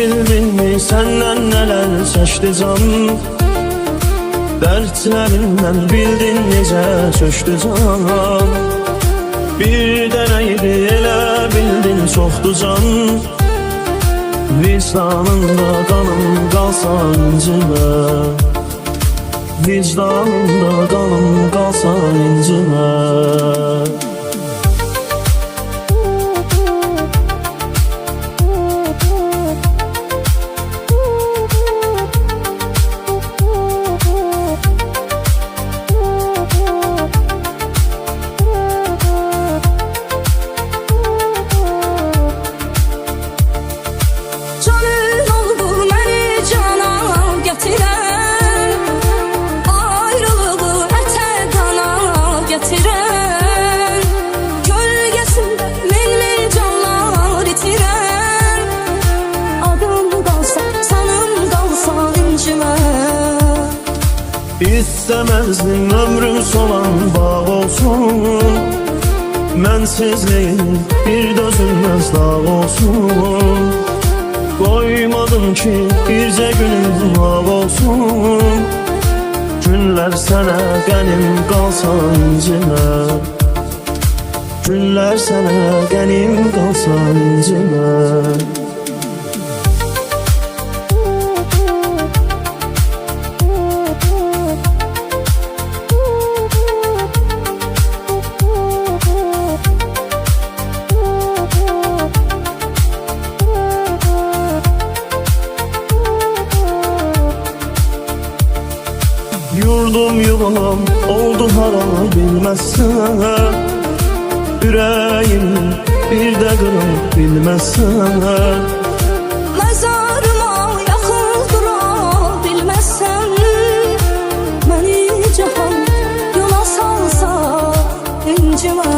bildin mi senden neler çeşdi can? Dertlerinden bildin necə çöşdü can. Bir deneydi elə bildin çoxdu can. Vicdanında qanım qalsa incimə, vicdanında qanım qalsa incimə. İstemezdim ömrüm solan bağ olsun, mensizliğin bir dözülmez dağ olsun. Koymadım ki birce günüm av olsun. Günler sana qənim qalsa incimə, günler sana qənim qalsa incimə. Yurdum yuvam oldu haram bilmezsen, yüreğim bir de kırıp bilmezsen. Mezarıma yakın dura bilmezsen, beni cahan yola salsa incime.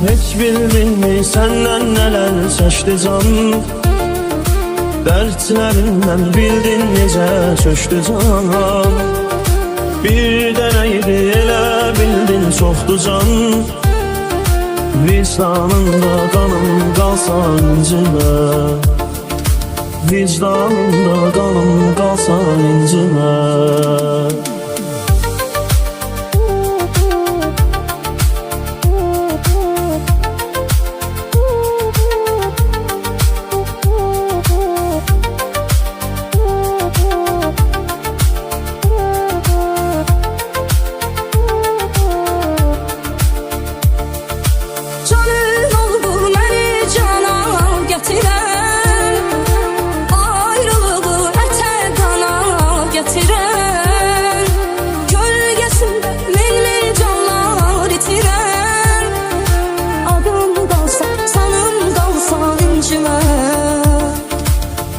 Hiç bildin mi senden neler çeşdi can? Dertlerinden bildin necə çöşdü can. Bir deneydi elə bildin çoxdu can. Vicdanında qanım qalsa incimə, vicdanında qanım qalsa incimə.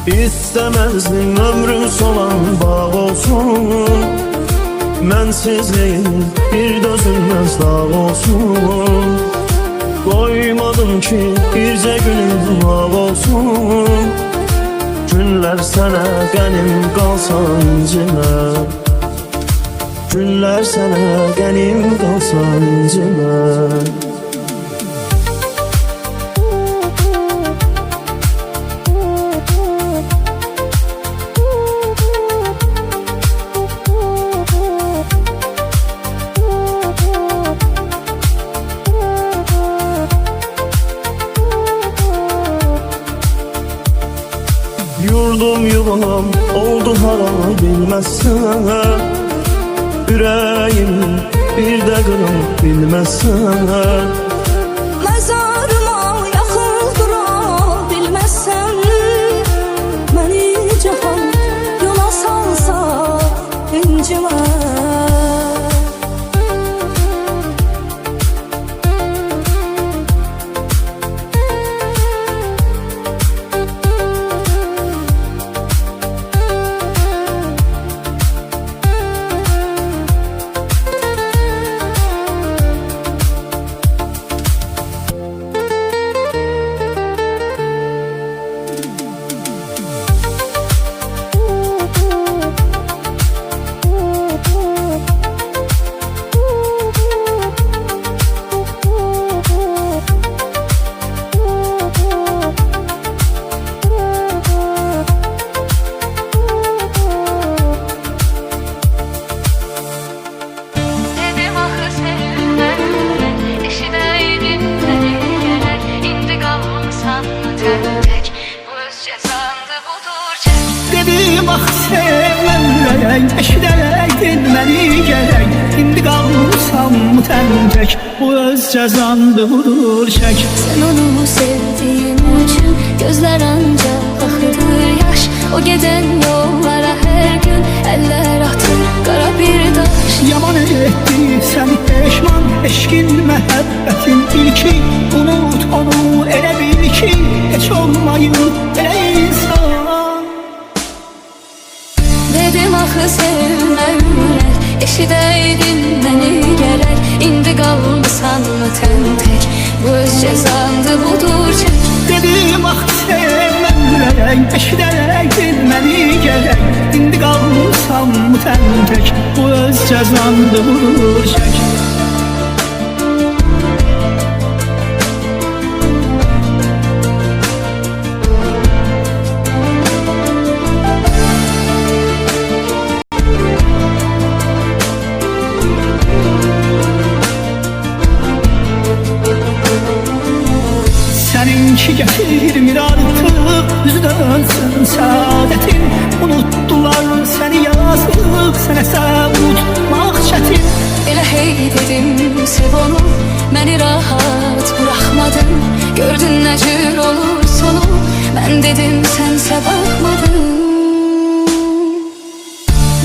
İstemezdim ömrüm solan bağ olsun, mensizliğin bir dözülmez dağ olsun. Koymadım ki birce günüm av olsun. Günler sana qənim qalsa incimə, Günler sana qənim qalsan incimə. Yurdum yuvam oldu haram bilmezsen, yüreğim bir de kırım bilmezsen. Məzarıma yaxın dura bilməzsən, məni cahan yola salsa incimə. Dedim ah sevmem ürək, eşidələydin məni gərək. İndi qalmışam tək, bu öz cəzandı budur çək. Sen onu sevdiğin için gözler ancak akıdır yaş. O giden yollara her gün eller atır kara bir taş. Yaman etti səni peşman, eşkin məhəbbətin ilki. Unut onu elə bil ki, heç olmayın elə insan. Dedim axı sevmə ürək, eşidəydin məni gərək. İndi qalmısan mı tək, bu öz cəzandı budur çək. Dedim ah sevmem ürək, eşidələydin məni gərək. İndi qalmışam tək, bu öz cəzandı budur çək. Seninki getirmir artık, yüzü dönsün saadetin. Unuttular seni yazık, sen hesap unutmak çetin. Elə hey dedim sev onu, məni rahat bırakmadın. Gördün nə cür olur sonu, mən dedim sənsə baxmadın.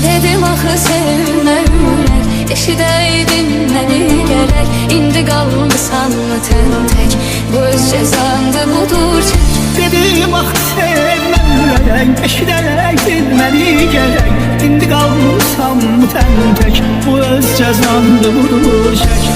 Dedim axı sevmə ürək, eşidəydin məni gərək. İndi qalmısan mı tək, bu öz cəzandı budur çək. Dedim ah sevmem ürək, eşidələydin məni gərək. İndi qalmışam tək, bu öz cəzandı budur çək.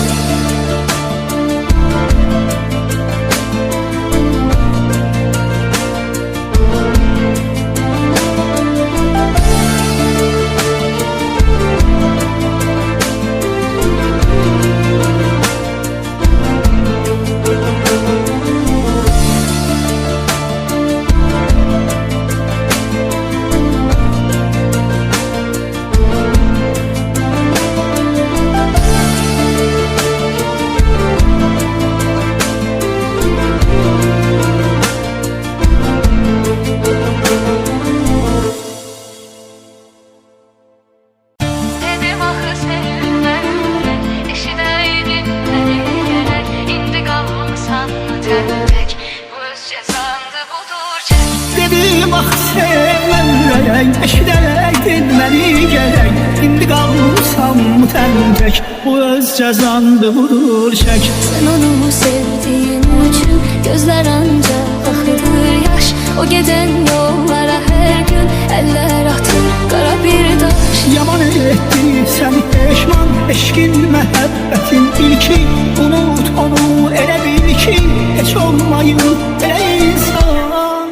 Dedim ah sevmem ürək, eşidələydin məni gərək. İndi qalmışam tək, bu öz cəzandı budur çək. Sen onu sevdiğin için gözler ancak akıdır yaş. O giden yollara her gün eller atır kara bir taş. Yaman etti səni peşman, eşkin məhəbbətin ilki. Unut onu elə bil ki, heç olmayın elə insan.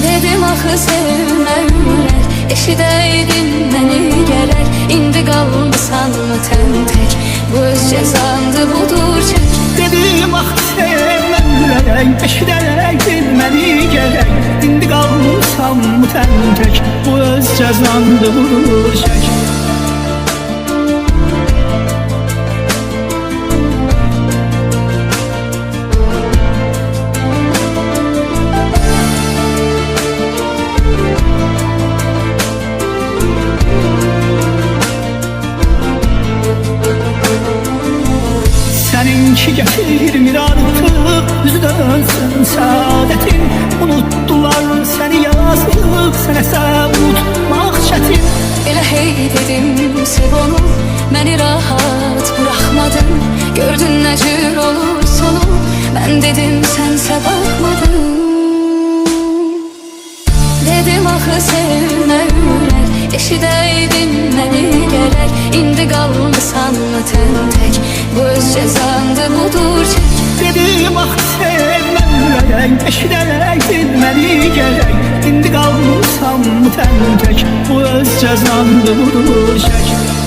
Dedim axı sevmə ürək, eşidəydin məni gərək. cezandı budur çek. Dedim ah sevmem ürək, eşidərək məni gərək. İndi qalmışam tək, bu öz cəzandı budur çək. Seninki getirmir artık, yüzü dönsün saadetin. Unuttular seni yazıp, sənə savutmaq çətin. Elə hey dedim sev onu, məni rahat bırakmadın. Gördün nə cür olur sonu, mən dedim sənsə bakmadın. Dedim axı sevmə ürək, eşidəydin məni gərək. İndi qalmısan tək, bu öz cəzandı budur çək. Dedim ah sevməm ürək, eşidərək məni gərək. İndi qalmışam tək, bu öz cəzandı budur çək.